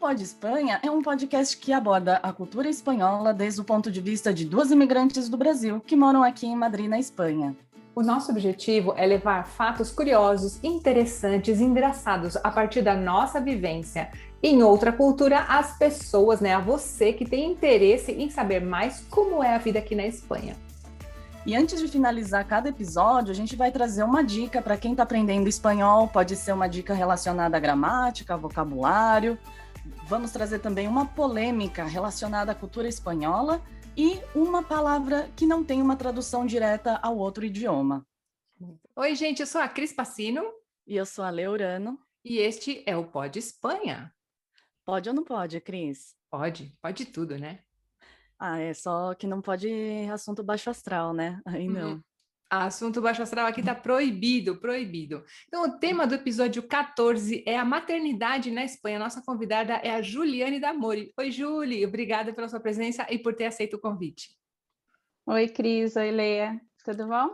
Pode Espanha é um podcast que aborda a cultura espanhola desde o ponto de vista de duas imigrantes do Brasil que moram aqui em Madrid, na Espanha. O nosso objetivo é levar fatos curiosos, interessantes e engraçados a partir da nossa vivência em outra cultura às pessoas, a você que tem interesse em saber mais como é a vida aqui na Espanha. E antes de finalizar cada episódio, a gente vai trazer uma dica para quem está aprendendo espanhol. Pode ser uma dica relacionada à gramática, vocabulário. Vamos trazer também uma polêmica relacionada à cultura espanhola e uma palavra que não tem uma tradução direta ao outro idioma. Oi, gente, eu sou a Cris Passino. E eu sou a Leurano. E este é o Pode Espanha. Pode ou não pode, Cris? Pode tudo, né? É só que não pode assunto baixo astral, né? Aí não. Assunto baixo astral aqui tá proibido. Então, o tema do episódio 14 é a maternidade na Espanha. Nossa convidada é a Juliane D'Amore. Oi, Juli, obrigada pela sua presença e por ter aceito o convite. Oi, Cris. Oi, Leia. Tudo bom?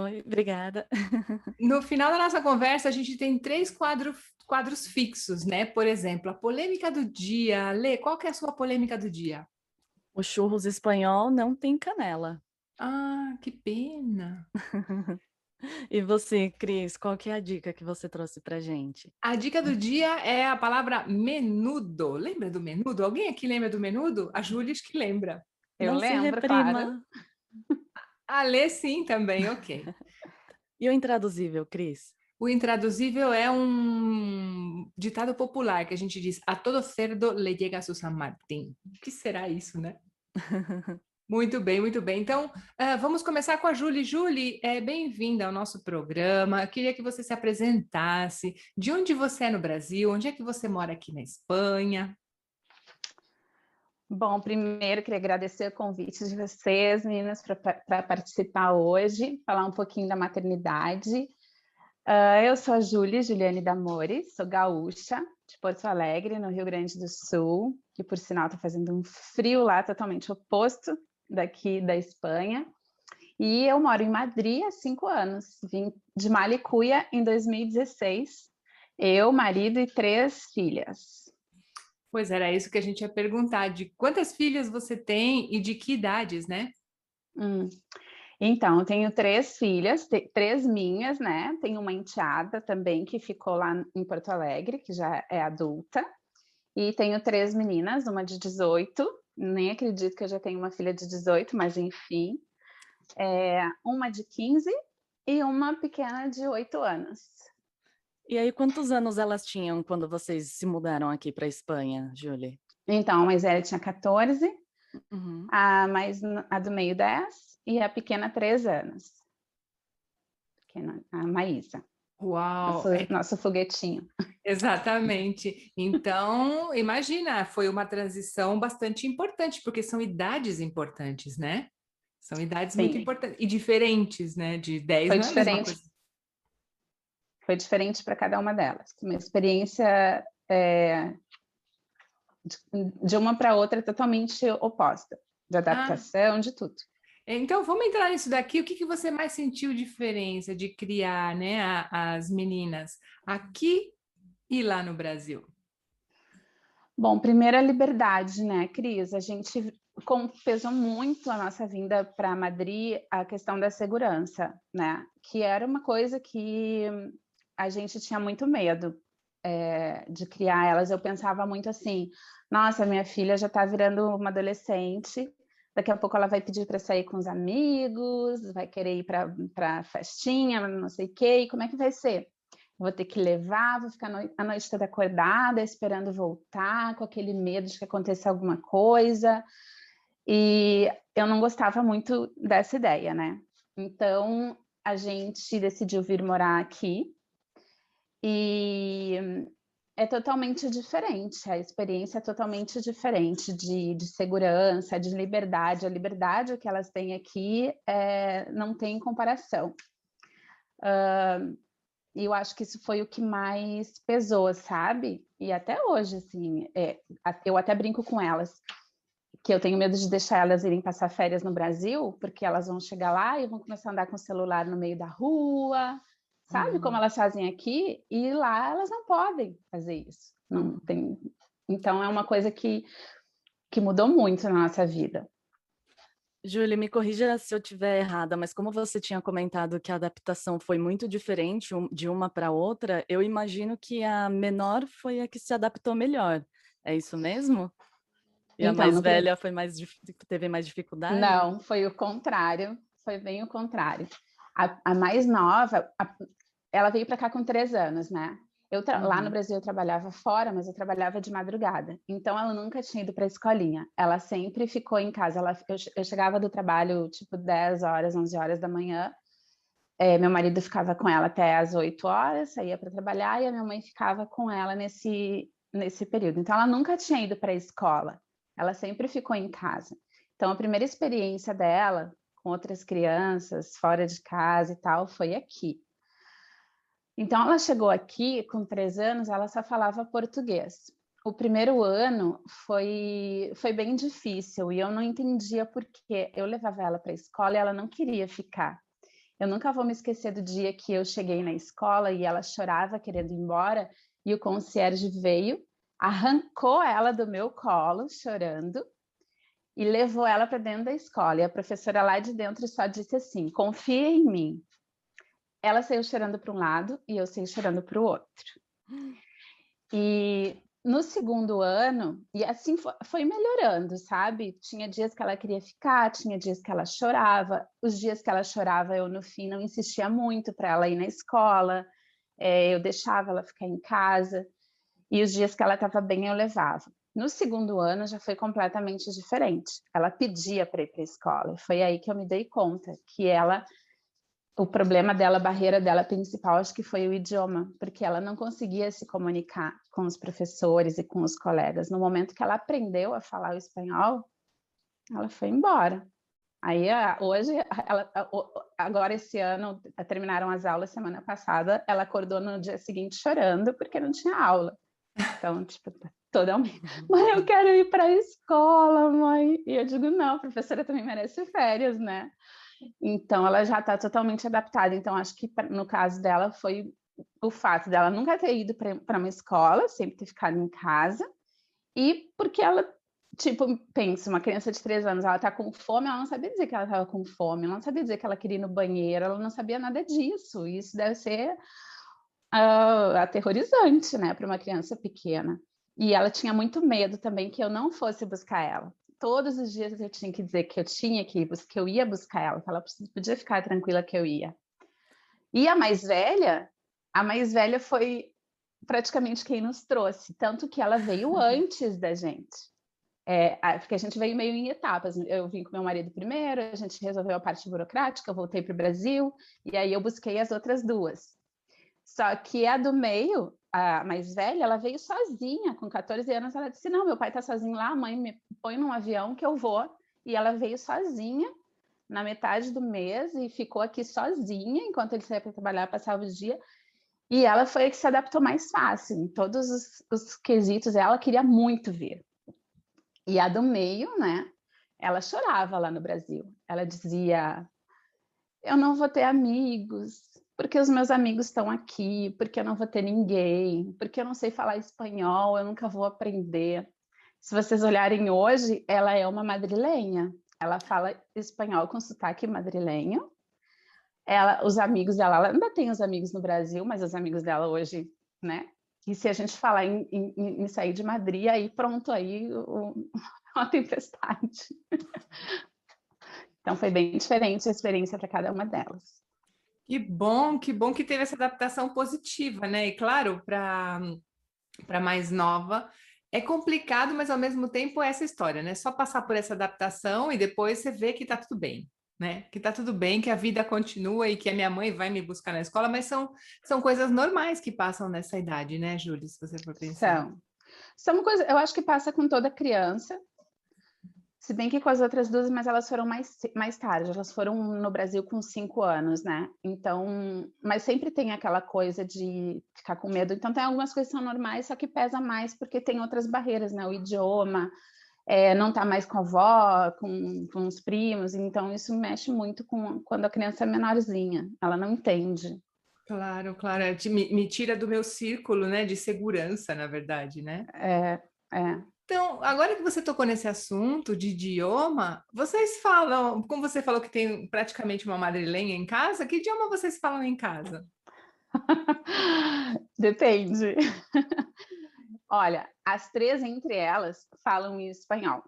Oi, obrigada. No final da nossa conversa, a gente tem 3 quadros fixos, né? Por exemplo, a polêmica do dia. Lê, qual que é a sua polêmica do dia? O churros espanhol não tem canela. Ah, que pena. E você, Cris, qual que é a dica que você trouxe pra gente? A dica do dia é a palavra menudo. Lembra do menudo? Alguém aqui lembra do menudo? A Júlia acho que lembra. Eu não lembro, se reprima. claro. A Lê sim também, ok. E o intraduzível, Cris? O intraduzível é um ditado popular que a gente diz: a todo cerdo le llega a su San Martín. O que será isso, né? Muito bem, muito bem. Então, vamos começar com a Júlia. Júlia, bem-vinda ao nosso programa. Eu queria que você se apresentasse. De onde você é no Brasil? Onde é que você mora aqui na Espanha? Bom, primeiro queria agradecer o convite de vocês, meninas, para participar hoje, falar um pouquinho da maternidade. Eu sou a Juliane D'Amore, sou gaúcha, de Porto Alegre, no Rio Grande do Sul, que por sinal está fazendo um frio lá totalmente oposto daqui da Espanha. E eu moro em Madrid há 5 anos, vim de Malicuia em 2016, eu, marido e 3 filhas. Pois era isso que a gente ia perguntar, de quantas filhas você tem e de que idades, né? Então, eu tenho 3 filhas, 3 minhas, né? Tenho uma enteada também que ficou lá em Porto Alegre, que já é adulta. E tenho 3 meninas, uma de 18, nem acredito que eu já tenho uma filha de 18, mas enfim. Uma de 15 e uma pequena de 8 anos. E aí, quantos anos elas tinham quando vocês se mudaram aqui para a Espanha, Júlia? Então, a mais velha tinha 14, Uhum. a do meio 10 e a pequena 3 anos. A Maísa. Uau! Nosso foguetinho. Exatamente. Então, imagina, foi uma transição bastante importante, porque são idades importantes, né? São idades muito importantes e diferentes, né? De 10 foi não é a mesma coisa. Foi diferente para cada uma delas. Uma experiência de uma para outra totalmente oposta, de adaptação, de tudo. Então, vamos entrar nisso daqui. O que você mais sentiu diferença de criar, né, as meninas aqui e lá no Brasil? Bom, primeiro a liberdade, né, Cris? A gente pesou muito a nossa vinda para Madrid a questão da segurança, né? Que era uma coisa que a gente tinha muito medo de criar elas. Eu pensava muito assim: nossa, minha filha já está virando uma adolescente, daqui a pouco ela vai pedir para sair com os amigos, vai querer ir para festinha, não sei o quê, e como é que vai ser? Vou ter que levar, vou ficar a noite toda acordada, esperando voltar, com aquele medo de que aconteça alguma coisa. E eu não gostava muito dessa ideia, né? Então, a gente decidiu vir morar aqui. E é totalmente diferente, a experiência é totalmente diferente de segurança, de liberdade. A liberdade que elas têm aqui não tem comparação. E eu acho que isso foi o que mais pesou, sabe? E até hoje, assim, eu até brinco com elas, que eu tenho medo de deixar elas irem passar férias no Brasil, porque elas vão chegar lá e vão começar a andar com o celular no meio da rua, sabe como elas fazem aqui? E lá elas não podem fazer isso. Não tem, Então, é uma coisa que mudou muito na nossa vida. Júlia, me corrija se eu estiver errada, mas como você tinha comentado que a adaptação foi muito diferente de uma para outra, eu imagino que a menor foi a que se adaptou melhor. É isso mesmo? E a Então, mais velha foi teve mais dificuldade? não, foi o contrário, foi bem o contrário. A mais nova, ela veio para cá com 3 anos, né? Lá no Brasil eu trabalhava fora, mas eu trabalhava de madrugada. Então ela nunca tinha ido para a escolinha. Ela sempre ficou em casa. Eu chegava do trabalho tipo 10 horas, 11 horas da manhã. Meu marido ficava com ela até às 8 horas, saía para trabalhar, e a minha mãe ficava com ela nesse período. Então ela nunca tinha ido para a escola. Ela sempre ficou em casa. Então a primeira experiência dela com outras crianças, fora de casa e tal, foi aqui. Então, ela chegou aqui com 3 anos, ela só falava português. O primeiro ano foi bem difícil e eu não entendia por quê. Eu levava ela para a escola e ela não queria ficar. Eu nunca vou me esquecer do dia que eu cheguei na escola e ela chorava querendo ir embora e o concierge veio, arrancou ela do meu colo, chorando, e levou ela para dentro da escola. E a professora lá de dentro só disse assim: confia em mim. Ela saiu chorando para um lado e eu saí chorando para o outro. E no segundo ano, e assim foi melhorando, sabe? Tinha dias que ela queria ficar, tinha dias que ela chorava. Os dias que ela chorava, eu no fim não insistia muito para ela ir na escola. Eu deixava ela ficar em casa. E os dias que ela estava bem, eu levava. No segundo ano já foi completamente diferente. Ela pedia para ir para a escola. Foi aí que eu me dei conta que o problema dela, a barreira dela principal, acho que foi o idioma, porque ela não conseguia se comunicar com os professores e com os colegas. No momento que ela aprendeu a falar o espanhol, ela foi embora. Aí, hoje, agora esse ano, terminaram as aulas semana passada, ela acordou no dia seguinte chorando porque não tinha aula. Então, tipo, totalmente. Mãe, eu quero ir para a escola, mãe. E eu digo, não, a professora também merece férias, né? Então, ela já está totalmente adaptada. Então, acho que no caso dela foi o fato dela nunca ter ido para uma escola, sempre ter ficado em casa, e porque ela, tipo, pensa, uma criança de 3 anos, ela está com fome, ela não sabia dizer que ela estava com fome, ela não sabia dizer que ela queria ir no banheiro, ela não sabia nada disso. Isso deve ser aterrorizante, né, para uma criança pequena. E ela tinha muito medo também que eu não fosse buscar ela. Todos os dias eu tinha que dizer que eu tinha que ir, que eu ia buscar ela, que ela podia ficar tranquila que eu ia. E a mais velha foi praticamente quem nos trouxe, tanto que ela veio antes da gente. Porque a gente veio meio em etapas. Eu vim com meu marido primeiro, a gente resolveu a parte burocrática, eu voltei para o Brasil, e aí eu busquei as outras 2. Só que a do meio, a mais velha, ela veio sozinha, com 14 anos, ela disse, não, meu pai está sozinho lá, mãe, me põe num avião que eu vou. E ela veio sozinha, na metade do mês, e ficou aqui sozinha, enquanto ele saía para trabalhar, passava o dia. E ela foi a que se adaptou mais fácil, em todos os quesitos, ela queria muito vir. E a do meio, né, ela chorava lá no Brasil. Ela dizia, eu não vou ter amigos, porque os meus amigos estão aqui, porque eu não vou ter ninguém, porque eu não sei falar espanhol, eu nunca vou aprender. Se vocês olharem hoje, ela é uma madrilenha. Ela fala espanhol com sotaque madrilenho. Os amigos dela, ela ainda tem os amigos no Brasil, mas os amigos dela hoje, né? E se a gente falar em sair de Madrid, aí pronto, aí uma tempestade. Então foi bem diferente a experiência para cada uma delas. Que bom que teve essa adaptação positiva, né? E claro, para mais nova é complicado, mas ao mesmo tempo é essa história, né? Só passar por essa adaptação e depois você vê que tá tudo bem, né? Que tá tudo bem, que a vida continua e que a minha mãe vai me buscar na escola, mas são coisas normais que passam nessa idade, né, Júlia, se você for pensar. São coisas, eu acho que passa com toda criança. Se bem que com as outras 2, mas elas foram mais tarde, elas foram no Brasil com 5 anos, né? Então, mas sempre tem aquela coisa de ficar com medo. Então, tem algumas coisas que são normais, só que pesa mais porque tem outras barreiras, né? O idioma, não tá mais com a avó, com os primos. Então, isso mexe muito quando a criança é menorzinha, ela não entende. Claro, me tira do meu círculo, né, de segurança, na verdade, né? É. Então, agora que você tocou nesse assunto de idioma, vocês falam, como você falou que tem praticamente uma madrilenha em casa, que idioma vocês falam em casa? Depende. Olha, as 3 entre elas falam em espanhol.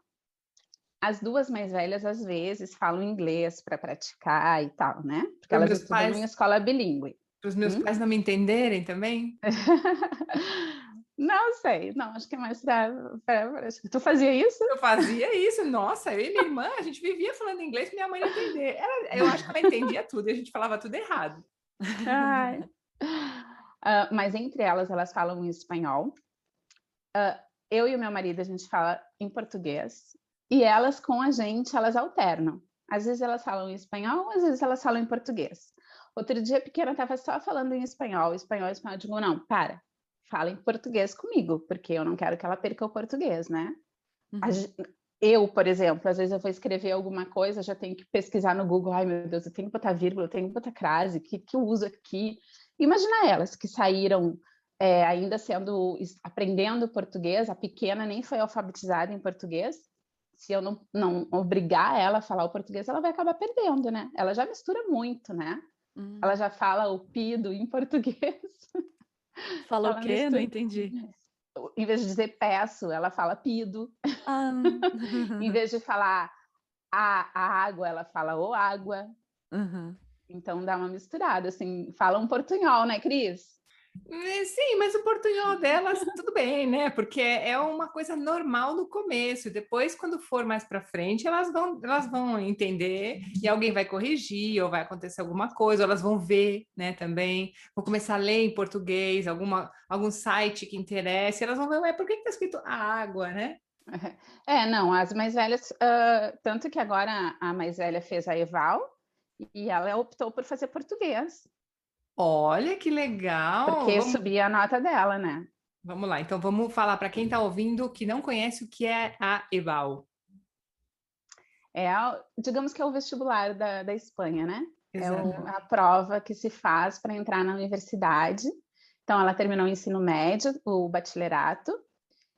As 2 mais velhas, às vezes, falam inglês para praticar e tal, né? Porque Para elas meus estudam pais, em escola bilíngue. para os meus Hum? pais não me entenderem também? Não sei, não, acho que é mais para. Tu fazia isso? Eu fazia isso, nossa, eu e minha irmã, a gente vivia falando inglês para minha mãe não entender. Eu acho que ela entendia tudo e a gente falava tudo errado. Ai. Mas entre elas falam em espanhol. Eu e o meu marido, a gente fala em português. E elas com a gente, elas alternam. Às vezes elas falam em espanhol, às vezes elas falam em português. Outro dia a pequena estava só falando em espanhol, espanhol. Eu digo, não, para, fala em português comigo, porque eu não quero que ela perca o português, né? Eu, por exemplo, às vezes eu vou escrever alguma coisa, já tenho que pesquisar no Google, ai meu Deus, eu tenho que botar vírgula, eu tenho que botar crase, que eu uso aqui. Imagina elas que saíram ainda aprendendo português, a pequena nem foi alfabetizada em português. Se eu não obrigar ela a falar o português, ela vai acabar perdendo, né? Ela já mistura muito, né? Ela já fala o pido em português. Fala o Ela quê? Não mistura. entendi. Em vez de dizer peço, ela fala pido. Ah. Em vez de falar a água, ela fala o água. Uhum. Então dá uma misturada, assim, fala um portunhol, né, Cris? Sim, mas o portunhol delas, tudo bem, né? Porque é uma coisa normal no começo. Depois, quando for mais para frente, elas vão entender e alguém vai corrigir, ou vai acontecer alguma coisa, ou elas vão ver, né, também. Vão começar a ler em português, algum site que interesse, elas vão ver, por que está escrito a água, né? Não, as mais velhas, tanto que agora a mais velha fez a Eval e ela optou por fazer português, Olha que legal! porque subia a nota dela, né? Vamos lá, então vamos falar para quem está ouvindo que não conhece o que é a EBAU. Digamos que é o vestibular da Espanha, né? Exato. A prova que se faz para entrar na universidade. Então, ela terminou o ensino médio, o bacharelato,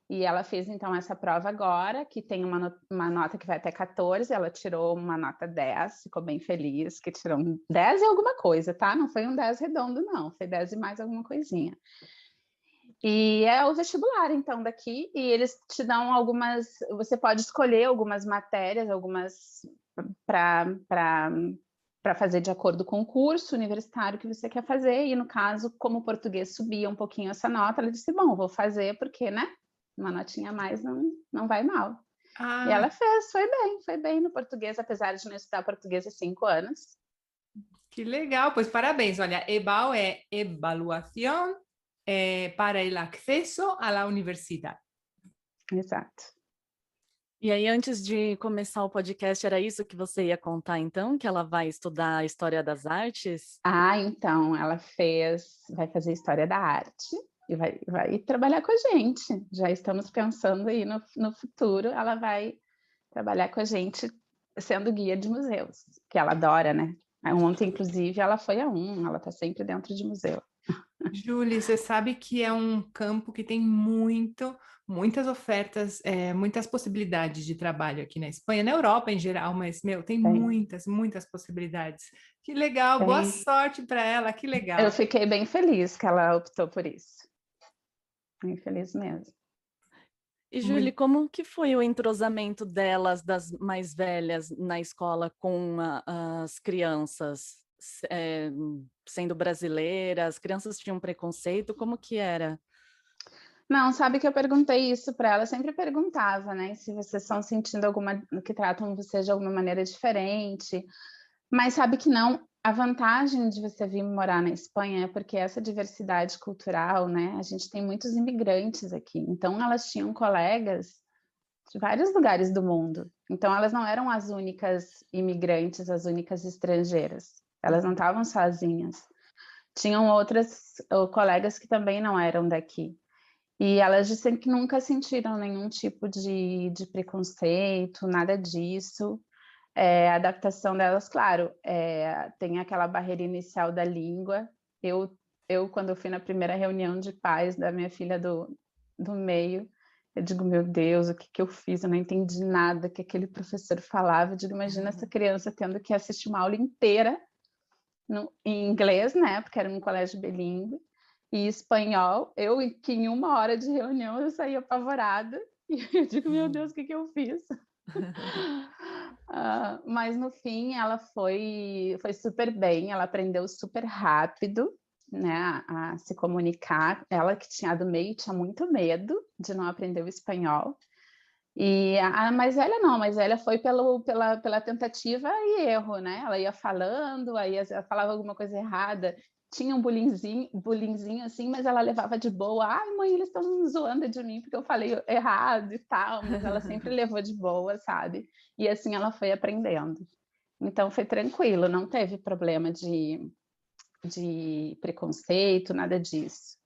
e ela fez, então, essa prova agora, que tem uma nota que vai até 14, ela tirou uma nota 10, ficou bem feliz, que tirou 10 e alguma coisa, tá? Não foi um 10 redondo, não, foi 10 e mais alguma coisinha. E é o vestibular, então, daqui, e eles te dão você pode escolher algumas matérias, algumas para fazer de acordo com o curso universitário que você quer fazer, e no caso, como o português subia um pouquinho essa nota, ela disse, bom, vou fazer porque, né, uma notinha a mais não vai mal. E ela fez, foi bem no português, apesar de não estudar português há 5 anos. Que legal, pois parabéns. Olha, EBAU é Evaluação para el Acceso a la Universidad. Exato. E aí, antes de começar o podcast, era isso que você ia contar, então? Que ela vai estudar a História das Artes? Então, ela vai fazer História da Arte e vai trabalhar com a gente. Já estamos pensando aí no futuro, ela vai trabalhar com a gente sendo guia de museus, que ela adora, né? Ontem, inclusive, ela foi ela está sempre dentro de museu. Julie, você sabe que é um campo que tem muitas ofertas, muitas possibilidades de trabalho aqui na Espanha, na Europa em geral, mas, tem muitas possibilidades. Que legal, boa sorte para ela, que legal. Eu fiquei bem feliz que ela optou por isso. Bem feliz mesmo. E, Julie, como que foi o entrosamento delas, das mais velhas, na escola com as crianças? Sendo brasileiras, as crianças tinham preconceito, como que era? Não, sabe que eu perguntei isso para ela, eu sempre perguntava, né, se vocês estão sentindo que tratam vocês de alguma maneira diferente, mas sabe que não, a vantagem de você vir morar na Espanha é porque essa diversidade cultural, né, a gente tem muitos imigrantes aqui, então elas tinham colegas de vários lugares do mundo, então elas não eram as únicas imigrantes, as únicas estrangeiras, elas não estavam sozinhas, tinham outras colegas que também não eram daqui. E elas disseram que nunca sentiram nenhum tipo de preconceito, nada disso. A adaptação delas, claro, tem aquela barreira inicial da língua. Quando eu fui na primeira reunião de pais da minha filha do meio, Eu digo, meu Deus, o que que eu fiz? Eu não entendi nada que aquele professor falava. Eu digo, imagina essa criança tendo que assistir uma aula inteira em inglês, né? Porque era um colégio bilíngue, e espanhol. Que em 1 hora de reunião eu saí apavorada. E eu digo, meu Deus, o que que eu fiz? Mas no fim ela foi super bem, ela aprendeu super rápido, né, a se comunicar. Ela que tinha do meio tinha muito medo de não aprender o espanhol. E a mais velha não, a mais velha foi pela tentativa e erro, né? Ela ia falando, aí ela falava alguma coisa errada, tinha um bullyingzinho assim, mas ela levava de boa. Ai, mãe, eles estão zoando de mim porque eu falei errado e tal, mas ela sempre levou de boa, sabe? E assim ela foi aprendendo. Então foi tranquilo, não teve problema de preconceito, nada disso.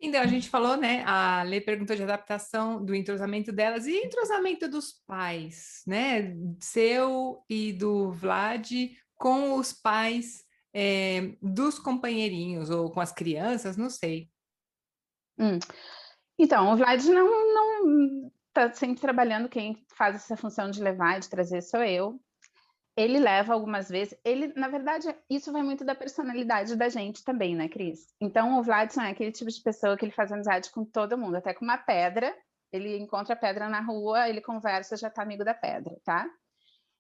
Então, a gente falou, né? A Lê perguntou de adaptação do entrosamento delas e entrosamento dos pais, né? Seu e do Vlad com os pais dos companheirinhos ou com as crianças, não sei. Então, o Vlad não tá sempre trabalhando, quem faz essa função de levar e de trazer sou eu. Ele leva algumas vezes, na verdade, isso vai muito da personalidade da gente também, né, Cris? Então, o Vladson é aquele tipo de pessoa que ele faz amizade com todo mundo, até com uma pedra. Ele encontra a pedra na rua, ele conversa, já tá amigo da pedra, tá?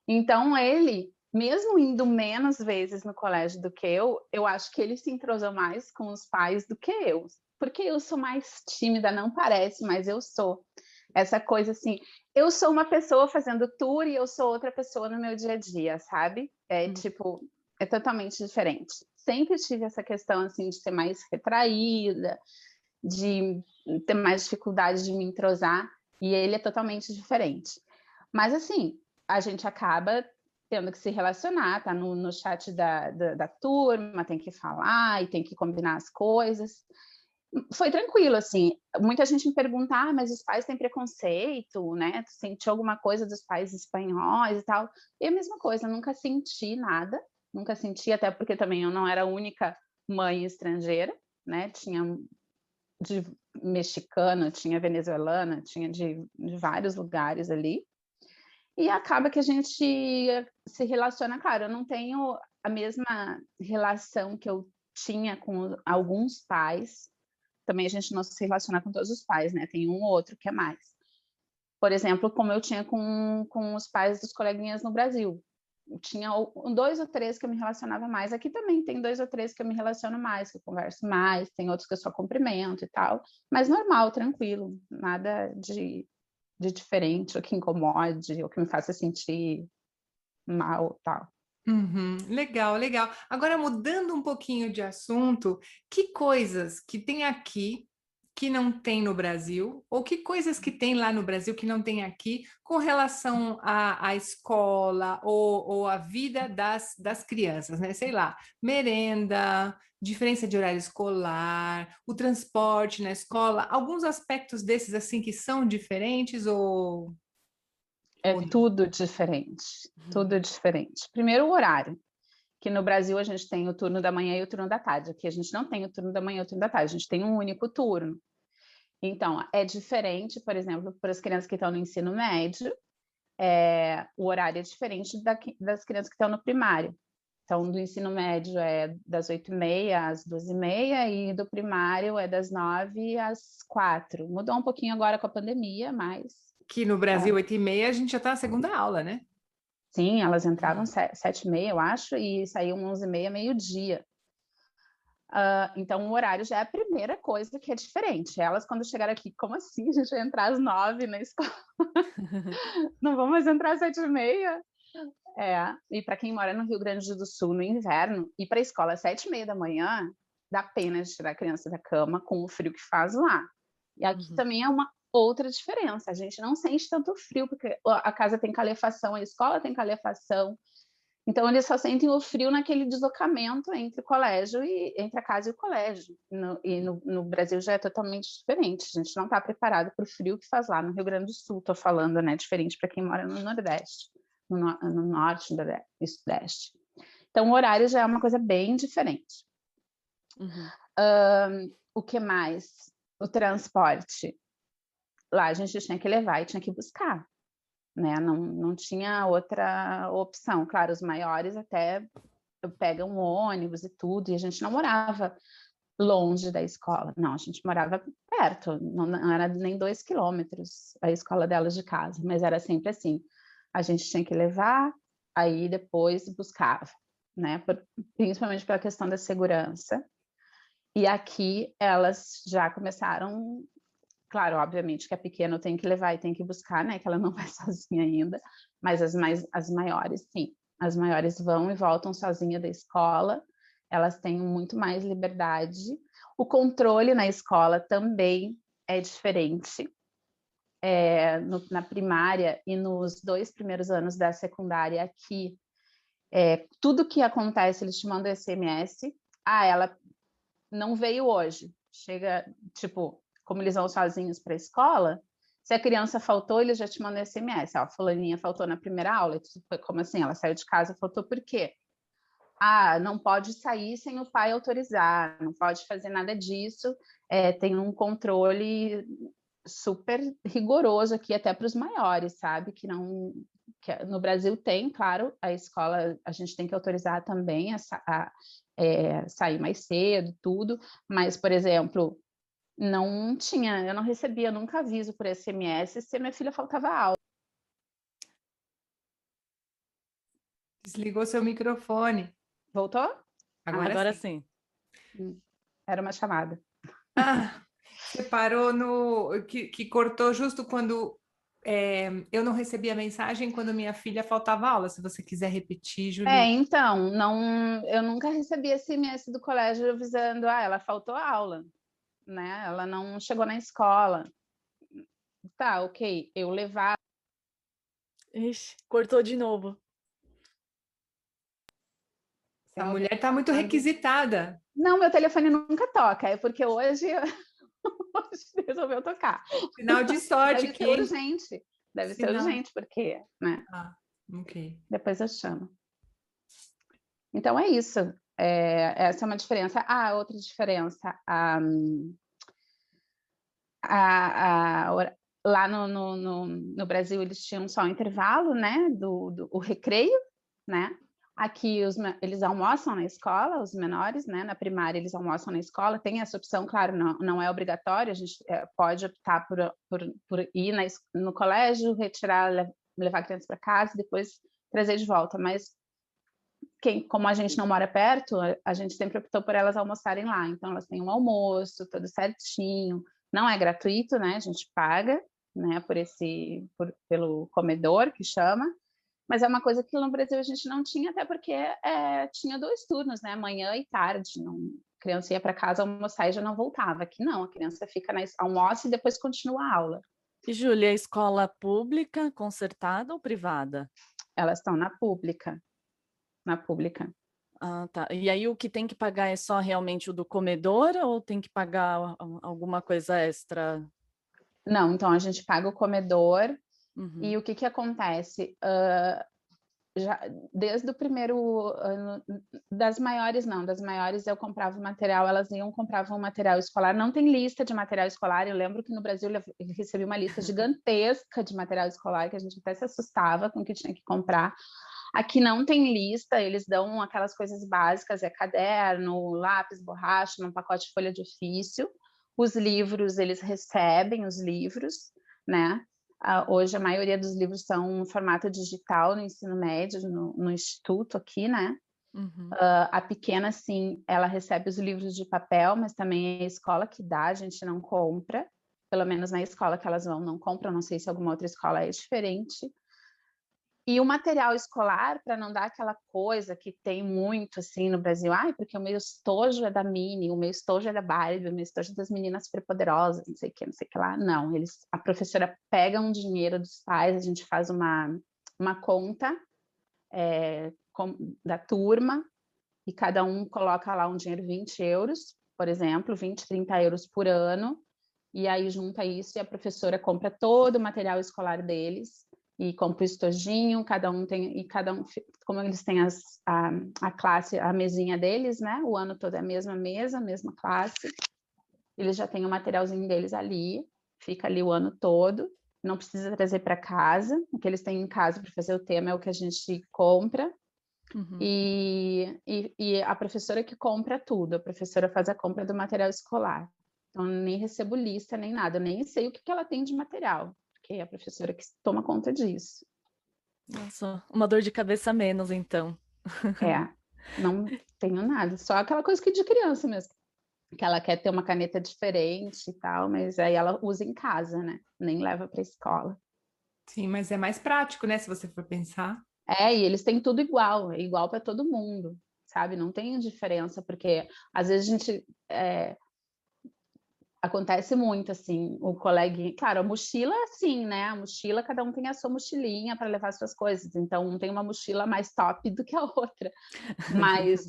Então, ele, mesmo indo menos vezes no colégio do que eu acho que ele se entrosou mais com os pais do que eu. Porque eu sou mais tímida, não parece, mas eu sou. Essa coisa assim, eu sou uma pessoa fazendo tour e eu sou outra pessoa no meu dia a dia, sabe? Tipo, é totalmente diferente. Sempre tive essa questão assim de ser mais retraída, de ter mais dificuldade de me entrosar, e ele é totalmente diferente. Mas assim, a gente acaba tendo que se relacionar, tá no chat da turma, tem que falar e tem que combinar as coisas. Foi tranquilo, assim. Muita gente me pergunta, mas os pais têm preconceito, né? Tu sentiu alguma coisa dos pais espanhóis e tal? E a mesma coisa, nunca senti nada, nunca senti, até porque também eu não era a única mãe estrangeira, né? Tinha de mexicana, tinha venezuelana, tinha de vários lugares ali. E acaba que a gente se relaciona, claro, eu não tenho a mesma relação que eu tinha com alguns pais. Também a gente não se relaciona com todos os pais, né? Tem um ou outro que é mais. Por exemplo, como eu tinha com os pais dos coleguinhas no Brasil. Tinha 2 ou 3 que eu me relacionava mais. Aqui também tem 2 ou 3 que eu me relaciono mais, que eu converso mais. Tem outros que eu só cumprimento e tal. Mas normal, tranquilo. Nada de diferente, ou que incomode, ou que me faça sentir mal, tal. Uhum, legal, legal. Agora, mudando um pouquinho de assunto, que coisas que tem aqui que não tem no Brasil, ou que coisas que tem lá no Brasil que não tem aqui, com relação à escola ou à vida das crianças, né? Sei lá, merenda, diferença de horário escolar, o transporte na escola, alguns aspectos desses assim que são diferentes ou não? Tudo diferente, tudo diferente. Primeiro, o horário, que no Brasil a gente tem o turno da manhã e o turno da tarde. Aqui a gente não tem o turno da manhã e o turno da tarde, a gente tem um único turno. Então, é diferente, por exemplo, para as crianças que estão no ensino médio, o horário é diferente das crianças que estão no primário. Então, do ensino médio é das 8h30 às 12h30 e do primário é das 9h às 4h. Mudou um pouquinho agora com a pandemia, mas... Que no Brasil, 8h30, a gente já está na segunda aula, né? Sim, elas entravam 7h30, eu acho, e saíam 11h30, meio-dia. Então, o horário já é a primeira coisa que é diferente. Elas, quando chegaram aqui, como assim? A gente vai entrar às 9h na escola? Não vamos mais entrar às 7h30? E para quem mora no Rio Grande do Sul, no inverno, ir para a escola às 7h30 da manhã, dá pena de tirar a criança da cama com o frio que faz lá. E aqui também é uma outra diferença. A gente não sente tanto frio, porque a casa tem calefação, a escola tem calefação. Então, eles só sentem o frio naquele deslocamento entre o colégio entre a casa e o colégio. No Brasil já é totalmente diferente. A gente não está preparado para o frio que faz lá. No Rio Grande do Sul, estou falando, né? Diferente para quem mora no Nordeste, no Norte e Sudeste. Então, o horário já é uma coisa bem diferente. O que mais? O transporte. lá a gente tinha que levar e tinha que buscar, né? Não tinha outra opção. Claro, os maiores até pegam um ônibus e tudo, e a gente não morava longe da escola. Não, a gente morava perto, não era nem 2 quilômetros a escola delas de casa, mas era sempre assim. A gente tinha que levar, aí depois buscava, né? Principalmente pela questão da segurança. E aqui elas já começaram, claro, obviamente que a pequena tem que levar e tem que buscar, né? Que ela não vai sozinha ainda, mas as maiores, sim. As maiores vão e voltam sozinha da escola, elas têm muito mais liberdade. O controle na escola também é diferente. Na primária e nos 2 primeiros anos da secundária aqui, tudo que acontece, eles te mandam SMS. Ela não veio hoje. Chega, tipo, como eles vão sozinhos para a escola, se a criança faltou, eles já te mandam SMS. Fulaninha faltou na primeira aula. Foi como assim? Ela saiu de casa, faltou por quê? Não pode sair sem o pai autorizar, não pode fazer nada disso. Tem um controle super rigoroso aqui, até para os maiores, sabe? Que no Brasil tem, claro, a escola, a gente tem que autorizar também a sair mais cedo, tudo, mas, por exemplo, eu não recebia nunca aviso por SMS se a minha filha faltava aula. Desligou seu microfone. Voltou? Agora sim. Era uma chamada. Você parou que cortou justo quando eu não recebi a mensagem quando minha filha faltava aula. Se você quiser repetir, Julie. Então, eu nunca recebi SMS do colégio avisando, ela faltou aula, né? Ela não chegou na escola. Tá, ok, eu levar. Ixi, cortou de novo. A mulher está muito requisitada. Não, meu telefone nunca toca, é porque hoje resolveu tocar. Sinal de sorte. Deve ser urgente. Deve ser urgente, porque, né? Ok. Depois eu chamo. Então é isso. Essa é uma diferença. Outra diferença. Lá no Brasil eles tinham só um intervalo, né? O recreio, né? Aqui eles almoçam na escola, os menores, né? Na primária eles almoçam na escola. Tem essa opção, claro, não é obrigatório. A gente pode optar por ir no colégio, levar a criança para casa e depois trazer de volta. Mas como a gente não mora perto, a gente sempre optou por elas almoçarem lá. Então elas têm um almoço todo certinho. Não é gratuito, né? A gente paga, né? Pelo comedor que chama. Mas é uma coisa que no Brasil a gente não tinha, até porque tinha 2 turnos, né? Manhã e tarde. A criança ia para casa almoçar e já não voltava. Aqui não, a criança fica almoça e depois continua a aula. E, Júlia, é escola pública, concertada ou privada? Elas estão na pública. Na pública. Tá. E aí o que tem que pagar é só realmente o do comedor ou tem que pagar alguma coisa extra? Não, então a gente paga o comedor. Uhum. E o que acontece? Já desde o primeiro ano, das maiores eu comprava material, elas compravam material escolar. Não tem lista de material escolar. Eu lembro que no Brasil eu recebi uma lista gigantesca de material escolar que a gente até se assustava com o que tinha que comprar. Aqui não tem lista, eles dão aquelas coisas básicas, caderno, lápis, borracha, um pacote de folha de ofício. Os livros, eles recebem os livros, né? Hoje a maioria dos livros são em formato digital no ensino médio, no instituto aqui, né? Uhum. A pequena, sim, ela recebe os livros de papel, mas também é a escola que dá, a gente não compra. Pelo menos na escola que elas vão, não compram. Não sei se alguma outra escola é diferente. E o material escolar, para não dar aquela coisa que tem muito, assim, no Brasil, porque o meu estojo é da Minnie, o meu estojo é da Barbie, o meu estojo é das meninas superpoderosas, não sei o que lá. Não, a professora pega um dinheiro dos pais, a gente faz uma conta da turma, e cada um coloca lá um dinheiro, 20 euros, por exemplo, 20, 30 euros por ano, e aí junta isso e a professora compra todo o material escolar deles, e compra o estojinho, como eles têm a classe, a mesinha deles, né? O ano todo é a mesma mesa, a mesma classe. Eles já têm o materialzinho deles ali, fica ali o ano todo, não precisa trazer para casa, o que eles têm em casa para fazer o tema é o que a gente compra, e a professora que compra tudo, a professora faz a compra do material escolar. Então, eu nem recebo lista, nem nada, eu nem sei o que ela tem de material, porque é a professora que toma conta disso. Nossa, uma dor de cabeça a menos, então. Não tenho nada, só aquela coisa que de criança mesmo, que ela quer ter uma caneta diferente e tal, mas aí ela usa em casa, né? Nem leva para a escola. Sim, mas é mais prático, né? Se você for pensar. E eles têm tudo igual, é igual para todo mundo, sabe? Não tem diferença, porque às vezes a gente acontece muito assim, o coleguinha, claro, a mochila é assim, né? A mochila, cada um tem a sua mochilinha para levar suas coisas, então um tem uma mochila mais top do que a outra, mas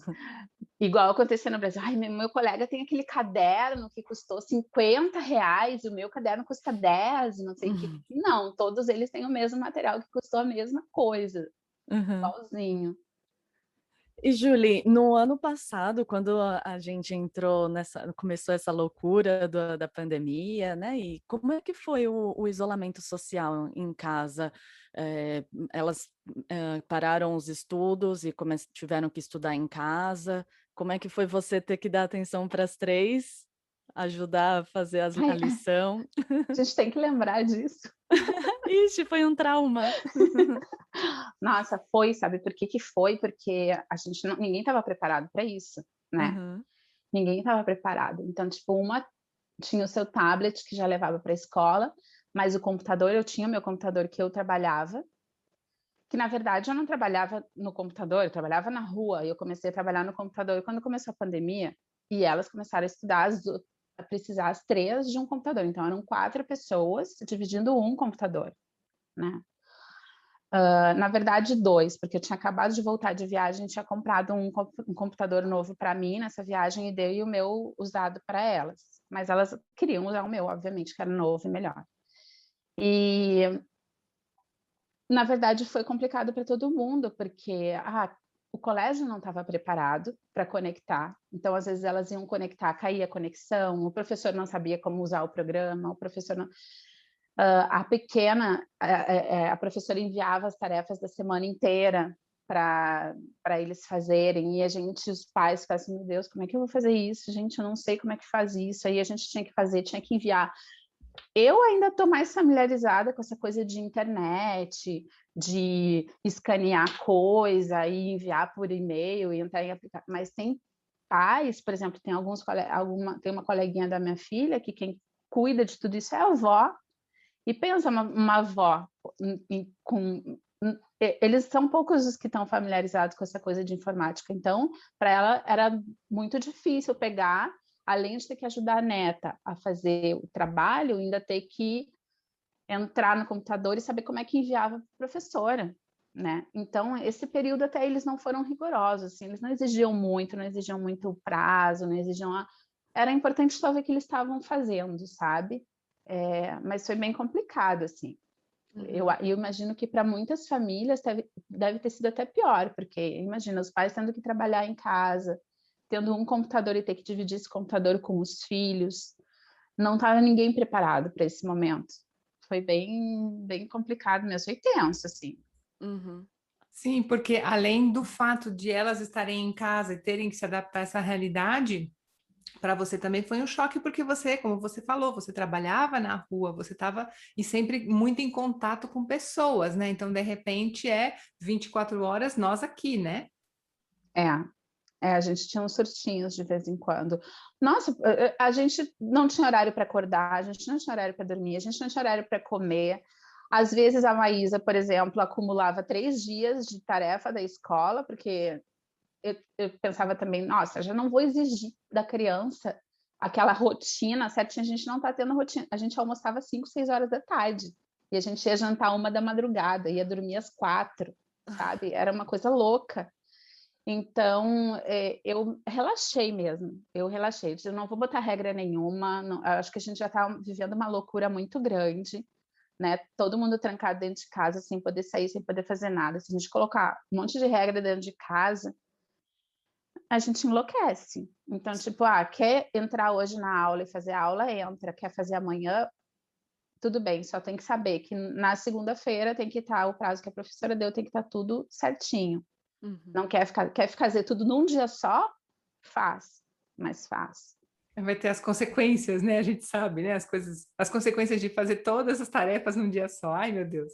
igual aconteceu no Brasil, ai, meu colega tem aquele caderno que custou R$ 50, o meu caderno custa 10, não sei o que. Não, todos eles têm o mesmo material que custou a mesma coisa, igualzinho. E, Julie, no ano passado, quando a gente começou essa loucura da pandemia, né? E como é que foi o isolamento social em casa? Elas pararam os estudos e tiveram que estudar em casa. Como é que foi você ter que dar atenção para as três, ajudar a fazer a lição? A gente tem que lembrar disso. Ixi, foi um trauma. Nossa, foi, sabe por que que foi? Porque ninguém estava preparado para isso, né? Ninguém estava preparado. Então, tipo, uma tinha o seu tablet que já levava para a escola, mas o computador, eu tinha o meu computador que eu trabalhava, que na verdade eu não trabalhava no computador, eu trabalhava na rua, e eu comecei a trabalhar no computador quando começou a pandemia, e elas começaram a estudar, a precisar as três de um computador. Então, eram 4 pessoas dividindo um computador, né? Na verdade, 2, porque eu tinha acabado de voltar de viagem, tinha comprado um computador novo para mim nessa viagem e dei o meu usado para elas. Mas elas queriam usar o meu, obviamente, que era novo e melhor. E, na verdade, foi complicado para todo mundo, porque o colégio não estava preparado para conectar. Então, às vezes, elas iam conectar, caía a conexão, o professor não sabia como usar o programa, o professor não... a pequena, a professora enviava as tarefas da semana inteira para eles fazerem, e a gente, os pais, ficavam assim, meu Deus, como é que eu vou fazer isso? Gente, eu não sei como é que faz isso. Aí a gente tinha que fazer, tinha que enviar. Eu ainda estou mais familiarizada com essa coisa de internet, de escanear coisa e enviar por e-mail e entrar em aplicativo, mas tem pais, por exemplo, tem tem uma coleguinha da minha filha que quem cuida de tudo isso é a avó. E pensa uma avó eles são poucos os que estão familiarizados com essa coisa de informática, então para ela era muito difícil pegar, além de ter que ajudar a neta a fazer o trabalho, ainda ter que entrar no computador e saber como é que enviava para a professora, né? Então esse período até eles não foram rigorosos, assim, eles não exigiam muito prazo, não exigiam era importante só ver o que eles estavam fazendo, sabe? Mas foi bem complicado, assim. Eu imagino que para muitas famílias deve ter sido até pior, porque imagina os pais tendo que trabalhar em casa, tendo um computador e ter que dividir esse computador com os filhos. Não estava ninguém preparado para esse momento. Foi bem complicado mesmo, foi tenso, assim. Sim, porque além do fato de elas estarem em casa e terem que se adaptar a essa realidade, para você também foi um choque, porque você, como você falou, você trabalhava na rua, você estava e sempre muito em contato com pessoas, né? Então, de repente, 24 horas nós aqui, né? A gente tinha uns surtinhos de vez em quando. Nossa, a gente não tinha horário para acordar, a gente não tinha horário para dormir, a gente não tinha horário para comer. Às vezes a Maísa, por exemplo, acumulava 3 dias de tarefa da escola, porque eu pensava também, nossa, já não vou exigir da criança aquela rotina certinha, a gente não está tendo rotina. A gente almoçava 5, 6 horas da tarde, e a gente ia jantar 1 da madrugada, ia dormir às 4, sabe? Era uma coisa louca. Então, eu relaxei mesmo, eu relaxei. Eu não vou botar regra nenhuma, não, acho que a gente já está vivendo uma loucura muito grande, né? Todo mundo trancado dentro de casa, sem poder sair, sem poder fazer nada. Se a gente colocar um monte de regra dentro de casa, a gente enlouquece. Então, tipo, quer entrar hoje na aula e fazer a aula, entra. Quer fazer amanhã, tudo bem, só tem que saber que na segunda-feira tem que estar, o prazo que a professora deu tem que estar tudo certinho. Não quer fazer tudo num dia só? Faz, mas faz. Vai ter as consequências, né? A gente sabe, né? As consequências de fazer todas as tarefas num dia só. Ai, meu Deus.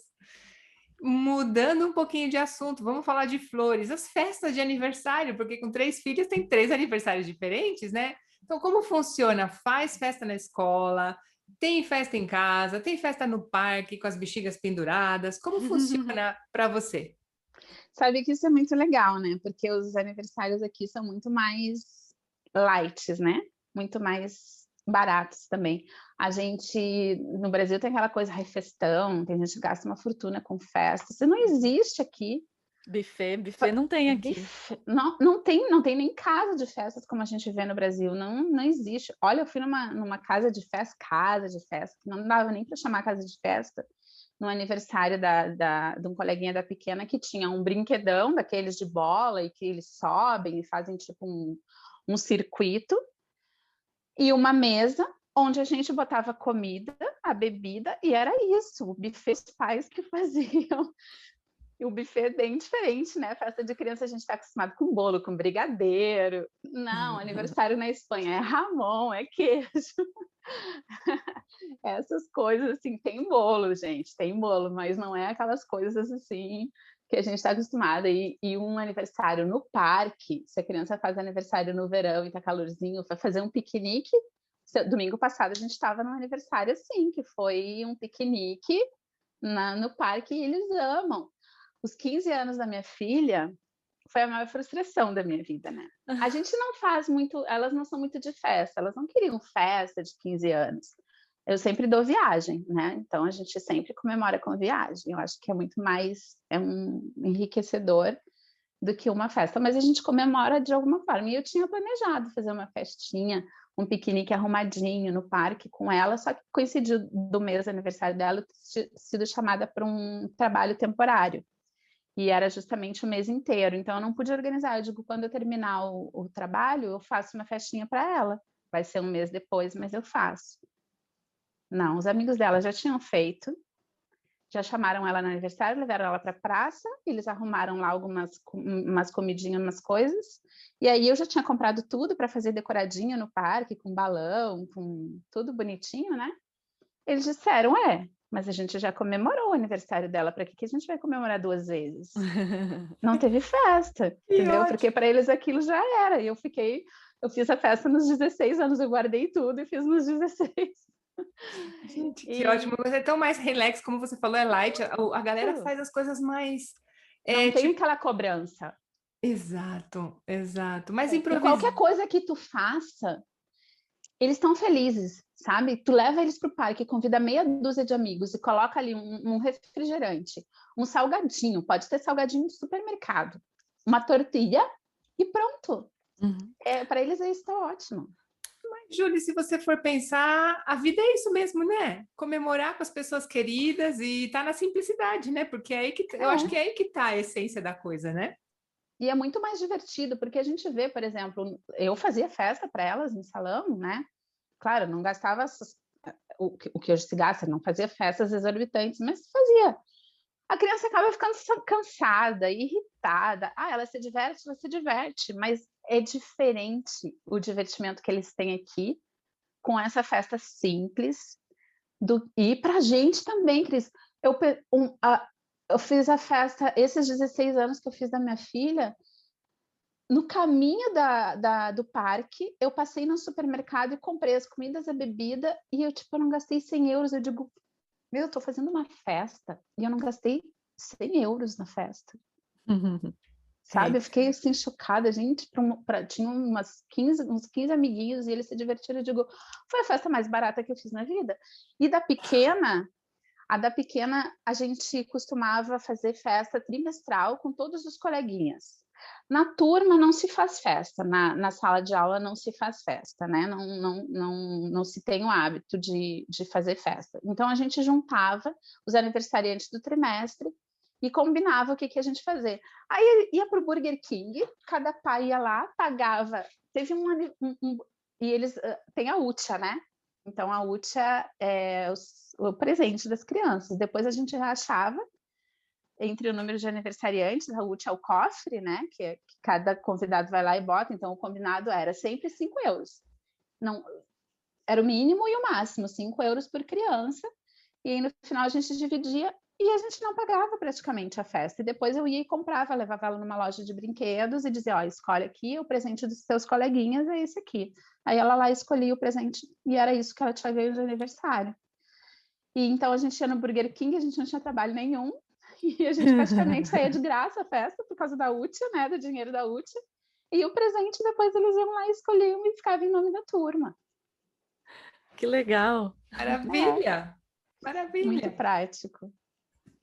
Mudando um pouquinho de assunto, vamos falar de flores, as festas de aniversário, porque com 3 filhos tem 3 aniversários diferentes, né? Então, como funciona? Faz festa na escola, tem festa em casa, tem festa no parque com as bexigas penduradas. Como funciona para você? Sabe que isso é muito legal, né? Porque os aniversários aqui são muito mais light, né? Muito mais baratos também. A gente, no Brasil, tem aquela coisa, ai, festão, tem gente que gasta uma fortuna com festa. Isso não existe aqui. Buffet não tem aqui. Não tem nem casa de festas como a gente vê no Brasil. Não existe. Olha, eu fui numa casa de festa, que não dava nem para chamar casa de festa, no aniversário de um coleguinha da pequena, que tinha um brinquedão daqueles de bola e que eles sobem e fazem tipo um circuito, e uma mesa onde a gente botava comida, a bebida, e era isso, o buffet dos pais que faziam. E o buffet é bem diferente, né? Festa de criança a gente está acostumado com bolo, com brigadeiro. Não, aniversário na Espanha é Ramon, é queijo. Essas coisas, assim, tem bolo, gente, tem bolo, mas não é aquelas coisas, assim, que a gente está acostumada. E um aniversário no parque, se a criança faz aniversário no verão e tá calorzinho, vai fazer um piquenique. Domingo passado a gente estava num aniversário assim, que foi um piquenique no parque, e eles amam. Os 15 anos da minha filha foi a maior frustração da minha vida, né? A gente não faz muito, elas não são muito de festa, elas não queriam festa de 15 anos. Eu sempre dou viagem, né? Então a gente sempre comemora com viagem. Eu acho que é muito mais, é um enriquecedor do que uma festa, mas a gente comemora de alguma forma. E eu tinha planejado fazer uma festinha, um piquenique arrumadinho no parque com ela, só que coincidiu do mês do aniversário dela, eu ter sido chamada para um trabalho temporário. E era justamente o mês inteiro, então eu não pude organizar. Eu digo, quando eu terminar o trabalho, eu faço uma festinha para ela. Vai ser um mês depois, mas eu faço. Não, os amigos dela já tinham feito, já chamaram ela no aniversário, levaram ela para a praça, eles arrumaram lá umas comidinhas, umas coisas, e aí eu já tinha comprado tudo para fazer decoradinho no parque, com balão, com tudo bonitinho, né? Eles disseram, mas a gente já comemorou o aniversário dela, para que a gente vai comemorar 2 vezes? Não teve festa, entendeu? Porque para eles aquilo já era, e eu fiz a festa nos 16 anos, eu guardei tudo e fiz nos 16. Gente, que ótimo. Mas é tão mais relax, como você falou, é light. A galera faz as coisas mais... Não tem aquela cobrança. Exato. Mais E improvisado. qualquer coisa que tu faça, eles estão felizes, sabe? Tu leva eles pro parque, convida meia dúzia de amigos e coloca ali um refrigerante, um salgadinho, pode ter salgadinho de supermercado, uma tortilha e pronto. Para eles isso tá ótimo. Mas, Júlia, se você for pensar, a vida é isso mesmo, né? Comemorar com as pessoas queridas e tá na simplicidade, né? Porque eu acho que é aí que tá a essência da coisa, né? E é muito mais divertido, porque a gente vê, por exemplo, eu fazia festa para elas no salão, né? Claro, não gastava o que hoje se gasta, não fazia festas exorbitantes, mas fazia. A criança acaba ficando cansada, irritada. Ela se diverte, mas é diferente o divertimento que eles têm aqui com essa festa simples. E para a gente também, Cris. Eu fiz a festa, esses 16 anos que eu fiz da minha filha, no caminho do parque, eu passei no supermercado e comprei as comidas, a bebida, e eu não gastei 100 euros. Eu digo, eu tô fazendo uma festa e eu não gastei 100 euros na festa. Sabe? Eu fiquei assim chocada, gente. Tinha uns 15 amiguinhos e eles se divertiram. Eu digo, foi a festa mais barata que eu fiz na vida. E da pequena, a gente costumava fazer festa trimestral com todos os coleguinhas. Na turma não se faz festa, na sala de aula não se faz festa, né? Não se tem o hábito de fazer festa. Então a gente juntava os aniversariantes do trimestre e combinava o que a gente fazia. Aí ia para o Burger King, cada pai ia lá, pagava. Teve e eles têm a UTIA, né? Então, a Ucha é o presente das crianças. Depois a gente rachava entre o número de aniversariantes, a Ucha é o cofre, né? Que cada convidado vai lá e bota. Então, o combinado era sempre 5 euros. Não, era o mínimo e o máximo, 5 euros por criança. E aí, no final, a gente dividia e a gente não pagava praticamente a festa. E depois eu ia e comprava, levava ela numa loja de brinquedos e dizia, ó, escolhe aqui, o presente dos seus coleguinhas é esse aqui. Aí ela lá escolhia o presente e era isso que ela tinha ganho de aniversário. E então a gente ia no Burger King, a gente não tinha trabalho nenhum, e a gente praticamente saía de graça a festa por causa da Ucha, né, do dinheiro da Ucha. E o presente depois eles iam lá e escolhiam e ficava em nome da turma. Que legal! Maravilha! Muito Maravilha! prático.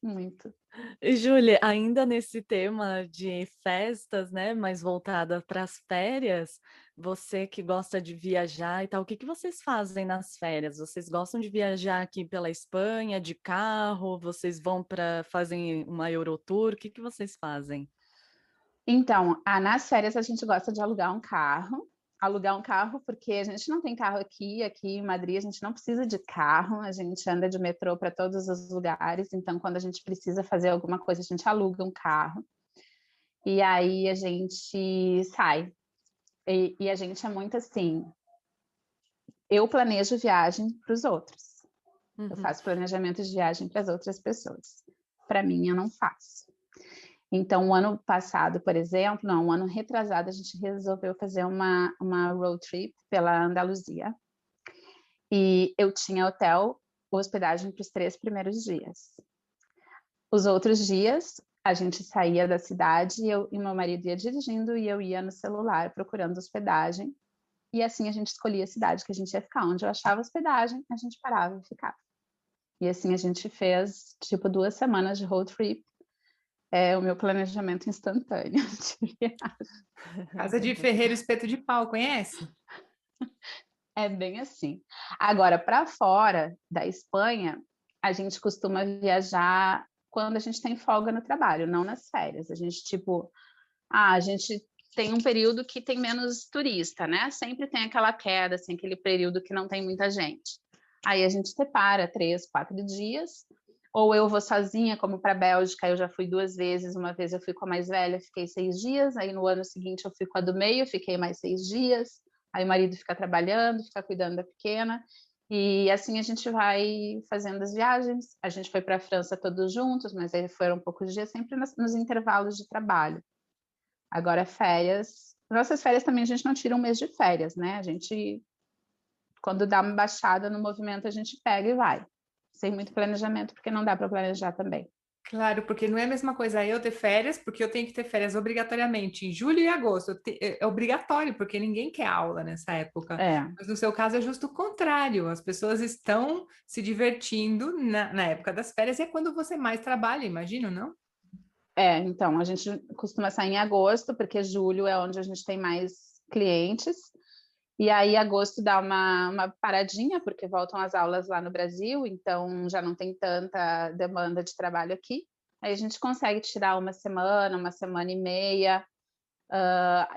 Muito. E, Júlia, ainda nesse tema de festas, né, mais voltada para as férias, você que gosta de viajar e tal, o que que vocês fazem nas férias? Vocês gostam de viajar aqui pela Espanha de carro? Vocês vão para fazem uma Eurotour? O que que vocês fazem? Então, nas férias a gente gosta de alugar um carro. Alugar um carro porque a gente não tem carro aqui em Madrid a gente não precisa de carro, a gente anda de metrô para todos os lugares, então quando a gente precisa fazer alguma coisa, a gente aluga um carro. E aí a gente sai. E a gente é muito assim, eu planejo viagem para os outros. Eu faço planejamento de viagem para as outras pessoas. Para mim, eu não faço. Então, o ano passado, por exemplo, não, um ano retrasado, a gente resolveu fazer uma road trip pela Andaluzia. E eu tinha hotel, hospedagem para os 3 primeiros dias. Os outros dias, a gente saía da cidade, eu e meu marido ia dirigindo e eu ia no celular procurando hospedagem. E assim a gente escolhia a cidade que a gente ia ficar. Onde eu achava hospedagem, a gente parava e ficava. E assim a gente fez, tipo, 2 semanas de road trip. É o meu planejamento instantâneo de viagem. Casa de Ferreiro Espeto de Pau, conhece? É bem assim. Agora, para fora da Espanha, a gente costuma viajar quando a gente tem folga no trabalho, não nas férias. A gente, tipo, a gente tem um período que tem menos turista, né? Sempre tem aquela queda, assim, aquele período que não tem muita gente. Aí a gente separa 3, 4 dias, ou eu vou sozinha, como para a Bélgica, eu já fui 2 vezes. Uma vez eu fui com a mais velha, fiquei 6 dias. Aí no ano seguinte eu fui com a do meio, fiquei mais 6 dias. Aí o marido fica trabalhando, fica cuidando da pequena. E assim a gente vai fazendo as viagens. A gente foi para a França todos juntos, mas aí foram poucos dias, sempre nos intervalos de trabalho. Agora, férias. Nossas férias também a gente não tira um mês de férias, né? A gente, quando dá uma baixada no movimento, a gente pega e vai. Sem muito planejamento, porque não dá para planejar também. Claro, porque não é a mesma coisa eu ter férias, porque eu tenho que ter férias obrigatoriamente em julho e agosto. É obrigatório, porque ninguém quer aula nessa época. É, Mas no seu caso é justo o contrário. As pessoas estão se divertindo na época das férias e é quando você mais trabalha, imagino, não? então, a gente costuma sair em agosto, porque julho é onde a gente tem mais clientes. E aí, agosto dá uma paradinha, porque voltam as aulas lá no Brasil, então já não tem tanta demanda de trabalho aqui. Aí a gente consegue tirar uma semana e meia.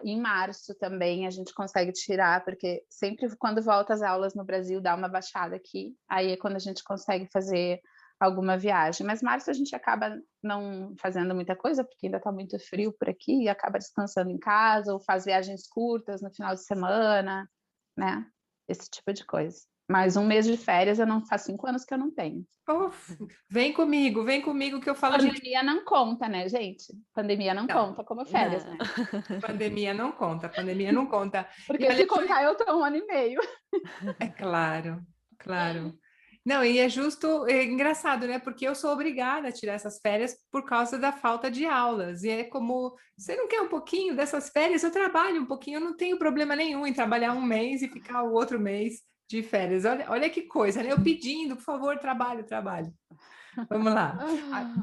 Em março também a gente consegue tirar, porque sempre quando volta as aulas no Brasil dá uma baixada aqui. Aí é quando a gente consegue fazer alguma viagem. Mas março a gente acaba não fazendo muita coisa, porque ainda está muito frio por aqui, e acaba descansando em casa, ou faz viagens curtas no final de semana, né? Esse tipo de coisa. Mas um mês de férias eu não faz 5 anos que eu não tenho. Uf, vem comigo que eu falo, gente. Pandemia não conta, né, gente? Pandemia não Não, conta como férias, né? pandemia não conta, pandemia não conta. E Porque olha, se contar, eu tô 1 ano e meio. é claro, claro. Não, e é justo, é engraçado, né? Porque eu sou obrigada a tirar essas férias por causa da falta de aulas. E é como, você não quer um pouquinho dessas férias? Eu trabalho um pouquinho, eu não tenho problema nenhum em trabalhar um mês e ficar o outro mês de férias. Olha que coisa, né? Eu pedindo, por favor, trabalho, trabalho. Vamos lá.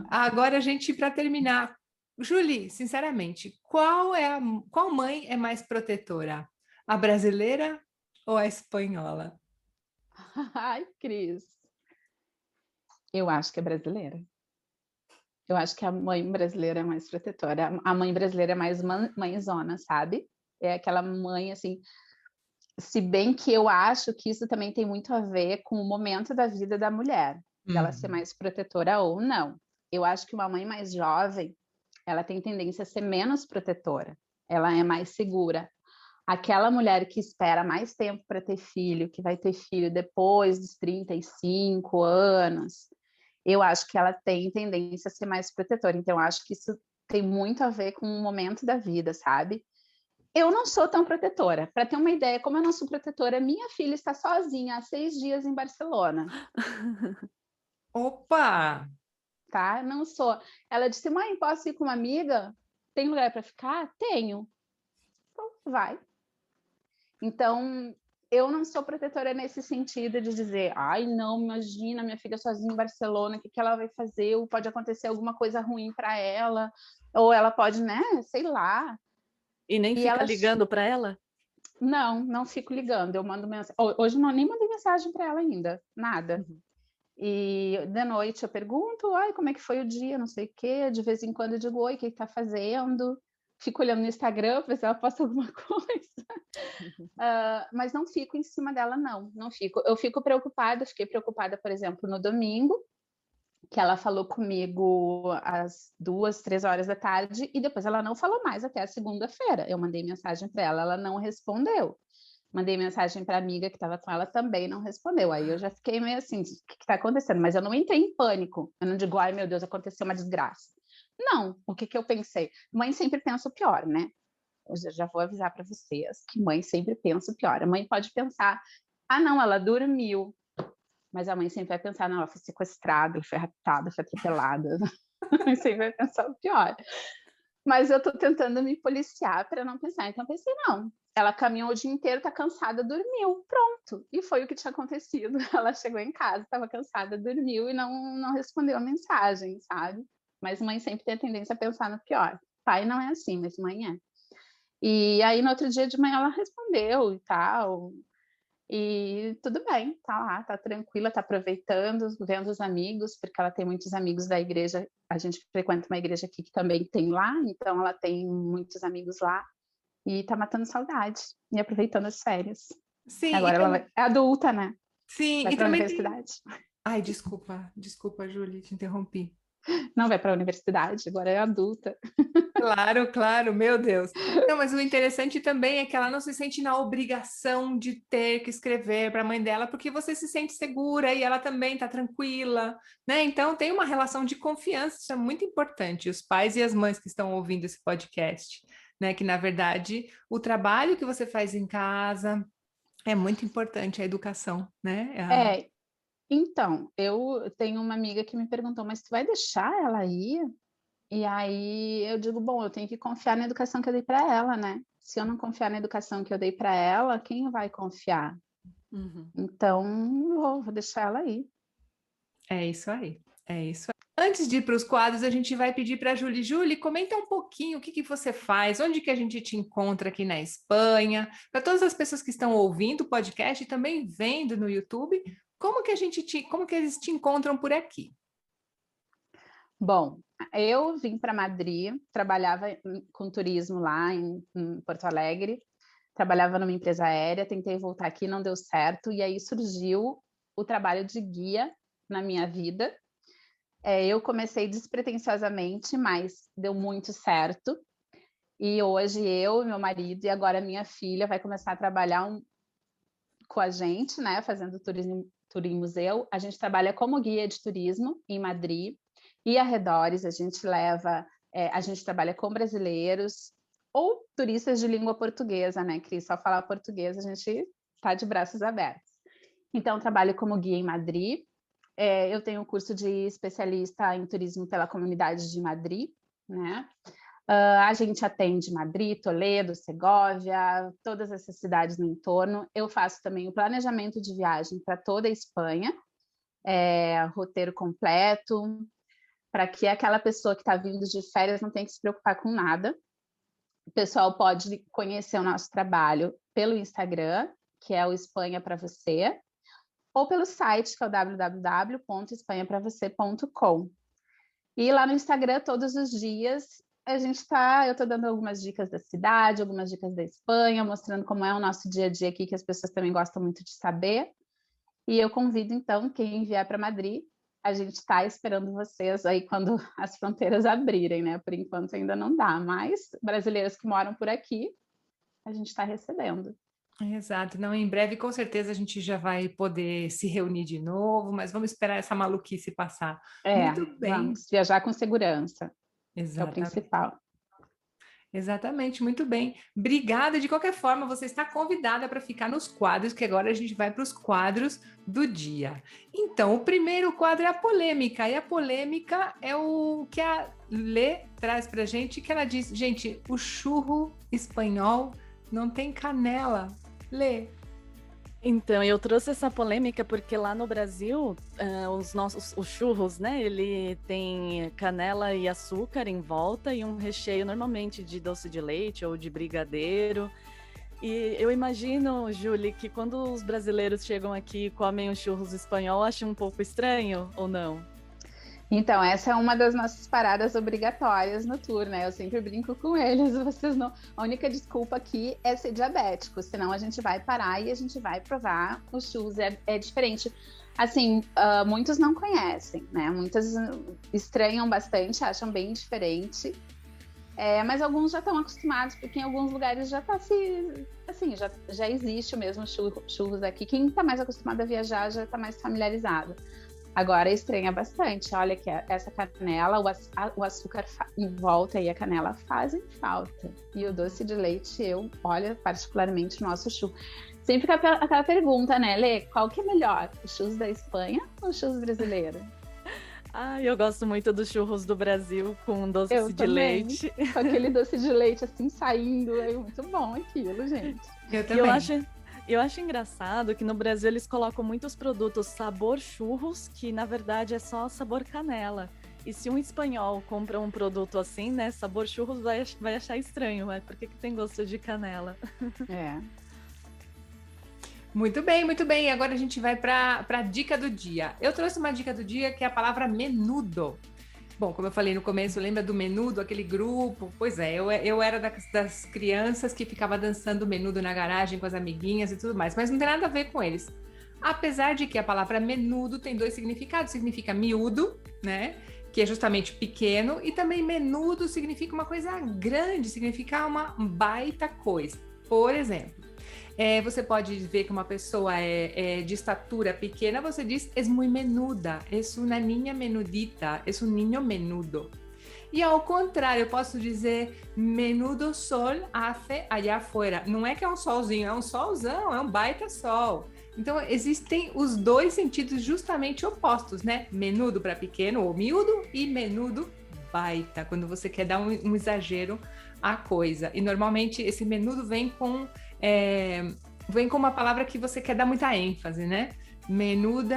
Agora a gente, para terminar, Julie, sinceramente, qual mãe é mais protetora? A brasileira ou a espanhola? Ai, Cris. Eu acho que é brasileira. Eu acho que a mãe brasileira é mais protetora. A mãe brasileira é mais mãezona, sabe? É aquela mãe, assim, Se bem que eu acho que isso também tem muito a ver com o momento da vida da mulher, dela ser mais protetora ou não. Eu acho que uma mãe mais jovem, ela tem tendência a ser menos protetora, ela é mais segura. Aquela mulher que espera mais tempo para ter filho, que vai ter filho depois dos 35 anos, eu acho que ela tem tendência a ser mais protetora. Então, eu acho que isso tem muito a ver com o momento da vida, sabe? Eu não sou tão protetora. Para ter uma ideia, como eu não sou protetora, minha filha está sozinha há 6 dias em Barcelona, Opa! tá? Não sou. Ela disse, mãe, posso ir com uma amiga? Tem lugar para ficar? Tenho. Então, vai. Então, eu não sou protetora nesse sentido de dizer, ai, não, imagina minha filha sozinha em Barcelona, o que ela vai fazer? Ou pode acontecer alguma coisa ruim para ela, ou ela pode, né, sei lá. E nem fica ligando para ela? Não fico ligando. Eu mando mensagem. Hoje nem mandei mensagem para ela ainda, nada. Uhum. E de noite eu pergunto, ai, como é que foi o dia, não sei o quê. De vez em quando eu digo, oi, o que tá fazendo? Fico olhando no Instagram para ver se ela posta alguma coisa. Mas não fico em cima dela, não fico. Eu fiquei preocupada, por exemplo, no domingo, que ela falou comigo às 2, 3 horas da tarde, e depois ela não falou mais até a segunda-feira. Eu mandei mensagem para ela, ela não respondeu. Mandei mensagem para a amiga que estava com ela, também não respondeu. Aí eu já fiquei meio assim, o que está acontecendo? Mas eu não entrei em pânico. Eu não digo, ai meu Deus, aconteceu uma desgraça. Não, o que eu pensei? Mãe sempre pensa o pior, né? Eu já vou avisar para vocês que mãe sempre pensa o pior. A mãe pode pensar, ah não, ela dormiu. Mas a mãe sempre vai pensar, não, ela foi sequestrada, foi raptada, foi atropelada. A mãe sempre vai pensar o pior. Mas eu tô tentando me policiar para não pensar. Então eu pensei, não, ela caminhou o dia inteiro, tá cansada, dormiu, pronto. E foi o que tinha acontecido. Ela chegou em casa, estava cansada, dormiu e não respondeu a mensagem, sabe? Mas mãe sempre tem a tendência a pensar no pior. Pai não é assim, mas mãe é. E aí no outro dia de manhã ela respondeu e tal. E tudo bem, tá lá, tá tranquila, tá aproveitando, vendo os amigos, porque ela tem muitos amigos da igreja. A gente frequenta uma igreja aqui que também tem lá, então ela tem muitos amigos lá e tá matando saudade e aproveitando as férias. Sim, Agora ela é adulta, né? sim, Vai e para a também tem... universidade. Ai, desculpa, Júlia, te interrompi. Não vai para a universidade, agora é adulta. Claro, claro, meu Deus. Não, mas o interessante também é que ela não se sente na obrigação de ter que escrever para a mãe dela, porque você se sente segura e ela também está tranquila, né? Então tem uma relação de confiança, isso é muito importante. Os pais e as mães que estão ouvindo esse podcast, né? Que na verdade o trabalho que você faz em casa é muito importante, a educação, né? Então, eu tenho uma amiga que me perguntou, mas tu vai deixar ela ir? E aí eu digo, bom, eu tenho que confiar na educação que eu dei para ela, né? Se eu não confiar na educação que eu dei para ela, quem vai confiar? Uhum. Então, vou deixar ela aí. É isso aí, é isso aí. Antes de ir para os quadros, a gente vai pedir para a Julie. Julie, comenta um pouquinho o que você faz, onde que a gente te encontra aqui na Espanha, para todas as pessoas que estão ouvindo o podcast e também vendo no YouTube, como que eles te encontram por aqui? Bom, eu vim para Madrid, trabalhava com turismo lá em Porto Alegre, trabalhava numa empresa aérea, tentei voltar aqui, não deu certo, e aí surgiu o trabalho de guia na minha vida. Eu comecei despretensiosamente, mas deu muito certo. E hoje eu, meu marido e agora minha filha vai começar a trabalhar com a gente, né, fazendo turismo museu. A gente trabalha como guia de turismo em Madrid e arredores. A gente trabalha com brasileiros ou turistas de língua portuguesa, né, Cris? Só falar português a gente está de braços abertos. Então, trabalho como guia em Madrid. Eu tenho um curso de especialista em turismo pela Comunidade de Madrid, né? A gente atende Madrid, Toledo, Segóvia, todas essas cidades no entorno. Eu faço também o planejamento de viagem para toda a Espanha, roteiro completo, para que aquela pessoa que está vindo de férias não tenha que se preocupar com nada. O pessoal pode conhecer o nosso trabalho pelo Instagram, que é o Espanha para Você, ou pelo site, que é o www.espanhapravocê.com. E lá no Instagram, todos os dias, eu estou dando algumas dicas da cidade, algumas dicas da Espanha, mostrando como é o nosso dia a dia aqui, que as pessoas também gostam muito de saber. E eu convido, então, quem vier para Madrid, a gente está esperando vocês aí quando as fronteiras abrirem, né? Por enquanto ainda não dá, mas brasileiros que moram por aqui, a gente está recebendo. Exato, não, em breve com certeza a gente já vai poder se reunir de novo, mas vamos esperar essa maluquice passar. Muito bem. Vamos viajar com segurança, é o Exatamente. principal. Exatamente, muito bem. Obrigada. De qualquer forma, você está convidada para ficar nos quadros, que agora a gente vai para os quadros do dia. Então, o primeiro quadro é a polêmica, e a polêmica é o que a Lê traz para a gente, que ela diz, gente, o churro espanhol não tem canela. Lê. Então, eu trouxe essa polêmica porque lá no Brasil, os churros, né? Ele tem canela e açúcar em volta e um recheio normalmente de doce de leite ou de brigadeiro. E eu imagino, Julie, que quando os brasileiros chegam aqui e comem os churros espanhol, acham um pouco estranho ou não? Então, essa é uma das nossas paradas obrigatórias no tour, né? Eu sempre brinco com eles, vocês não... A única desculpa aqui é ser diabético, senão a gente vai parar e a gente vai provar os churros, é diferente. Assim, muitos não conhecem, né? Muitos estranham bastante, acham bem diferente, mas alguns já estão acostumados, porque em alguns lugares já está já existe o mesmo churros aqui. Quem está mais acostumado a viajar já está mais familiarizado. Agora estranha bastante, olha que essa canela, o açúcar em volta e a canela fazem falta. E o doce de leite, olha, particularmente o nosso churro. Sempre aquela pergunta, né, Lê, qual que é melhor, o churros da Espanha ou o churros brasileiro? Eu gosto muito dos churros do Brasil com doce de leite. Com aquele doce de leite assim saindo, é muito bom aquilo, gente. Eu também. Eu acho engraçado que no Brasil eles colocam muitos produtos sabor churros, que na verdade é só sabor canela. E se um espanhol compra um produto assim, né, sabor churros, vai achar estranho, mas por que tem gosto de canela? Muito bem, muito bem. Agora a gente vai para a dica do dia. Eu trouxe uma dica do dia que é a palavra menudo. Bom, como eu falei no começo, lembra do menudo, aquele grupo? Pois é, eu era das crianças que ficava dançando menudo na garagem com as amiguinhas e tudo mais, mas não tem nada a ver com eles. Apesar de que a palavra menudo tem dois significados, significa miúdo, né? Que é justamente pequeno, e também menudo significa uma coisa grande, significa uma baita coisa. Por exemplo, você pode ver que uma pessoa é de estatura pequena, você diz es muy menuda, es una niña menudita, es un niño menudo. E ao contrário, eu posso dizer menudo sol hace allá afuera. Não é que é um solzinho, é um solzão, é um baita sol. Então, existem os dois sentidos justamente opostos, né? Menudo para pequeno ou miúdo e menudo baita, quando você quer dar um exagero à coisa. E normalmente esse menudo vem com uma palavra que você quer dar muita ênfase, né? Menuda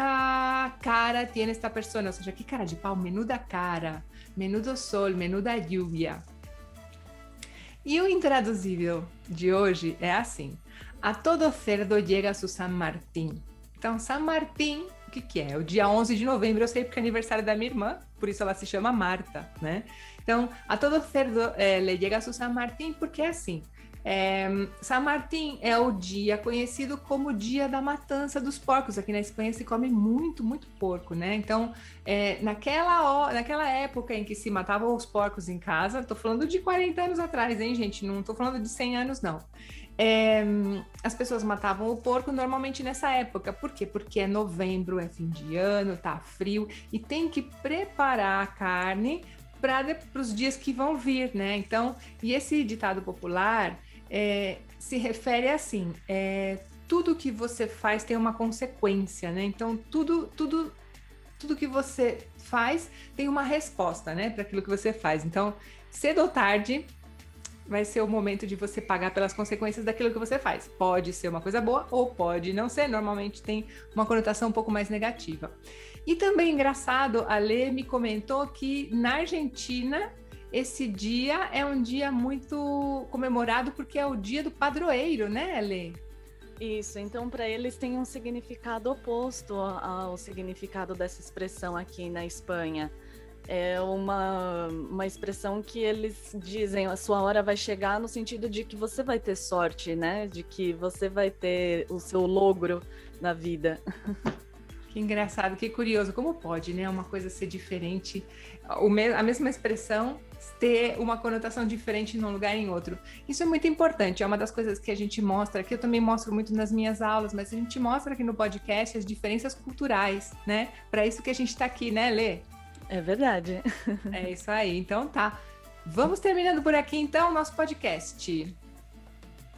cara tiene esta persona, ou seja, que cara de pau, menuda cara, menudo sol, menuda lluvia. E o intraduzível de hoje é assim: a todo cerdo llega su San Martín. Então, San Martín, o que é? O dia 11 de novembro, eu sei porque é aniversário da minha irmã, por isso ela se chama Marta, né? Então, a todo cerdo le llega su San Martín, porque é assim. San Martín é o dia conhecido como o dia da matança dos porcos. Aqui na Espanha se come muito, muito porco, né? Então, naquela época em que se matavam os porcos em casa, tô falando de 40 anos atrás, hein, gente? Não tô falando de 100 anos, não. As pessoas matavam o porco normalmente nessa época. Por quê? Porque é novembro, é fim de ano, tá frio e tem que preparar a carne para os dias que vão vir, né? Então, e esse ditado popular se refere assim: tudo que você faz tem uma consequência, né? Então, tudo que você faz tem uma resposta, né? Para aquilo que você faz. Então, cedo ou tarde, vai ser o momento de você pagar pelas consequências daquilo que você faz. Pode ser uma coisa boa ou pode não ser. Normalmente tem uma conotação um pouco mais negativa. E também, engraçado, a Lê me comentou que na Argentina esse dia é um dia muito comemorado porque é o dia do padroeiro, né, Lê? Isso, então para eles tem um significado oposto ao significado dessa expressão aqui na Espanha. É uma expressão que eles dizem, a sua hora vai chegar, no sentido de que você vai ter sorte, né? De que você vai ter o seu logro na vida. Que engraçado, que curioso, como pode, né? Uma coisa ser diferente, a mesma expressão ter uma conotação diferente num lugar e em outro. Isso é muito importante, é uma das coisas que a gente mostra, que eu também mostro muito nas minhas aulas, mas a gente mostra aqui no podcast as diferenças culturais, né? Para isso que a gente está aqui, né, Lê? É verdade. É isso aí, então tá. Vamos terminando por aqui, então, o nosso podcast.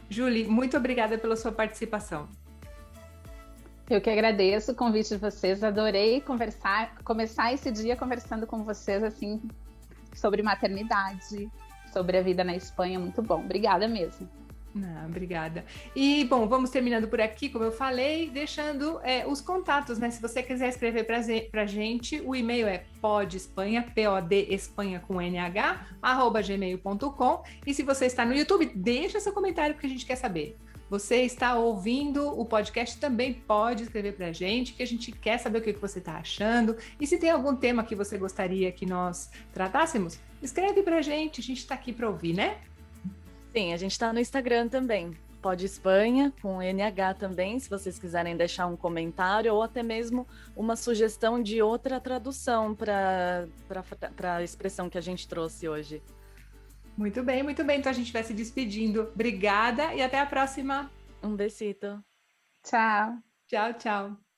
Julie, muito obrigada pela sua participação. Eu que agradeço o convite de vocês, adorei começar esse dia conversando com vocês, assim, sobre maternidade, sobre a vida na Espanha, muito bom. Obrigada mesmo. Obrigada. E, bom, vamos terminando por aqui, como eu falei, deixando os contatos, né? Se você quiser escrever pra gente, o e-mail é podespanha, podespanha com nh, @gmail.com. E se você está no YouTube, deixa seu comentário que a gente quer saber. Você está ouvindo o podcast, também pode escrever para a gente, que a gente quer saber o que você está achando. E se tem algum tema que você gostaria que nós tratássemos, escreve para a gente está aqui para ouvir, né? Sim, a gente está no Instagram também, Pode Espanha, com NH também, se vocês quiserem deixar um comentário ou até mesmo uma sugestão de outra tradução para a expressão que a gente trouxe hoje. Muito bem, muito bem. Então a gente vai se despedindo. Obrigada e até a próxima. Um besito. Tchau. Tchau, tchau.